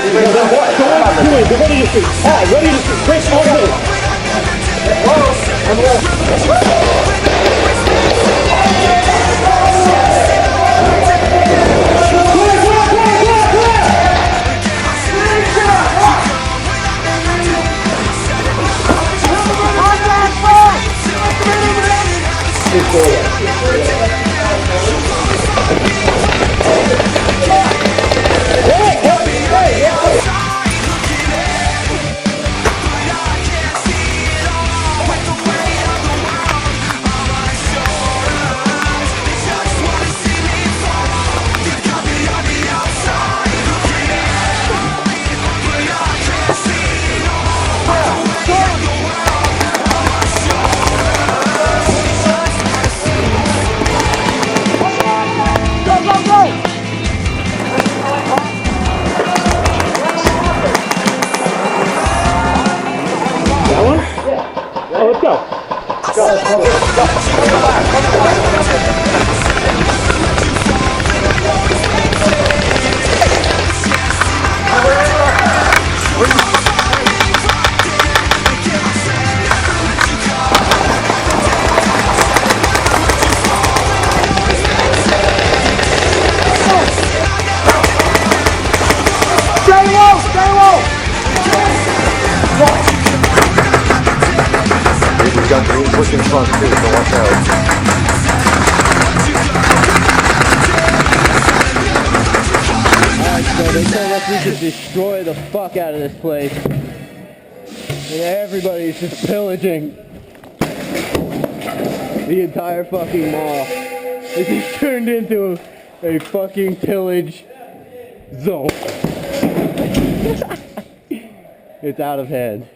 They're ready to shoot. Alright, ready to shoot. Chris, all ready. Let's go. Stay low, stay low. We've got the pushing front too, so watch out. Alright, so they told us we could destroy the fuck out of this place. And everybody's just pillaging the entire fucking mall. It just turned into a fucking pillage zone. It's out of hand.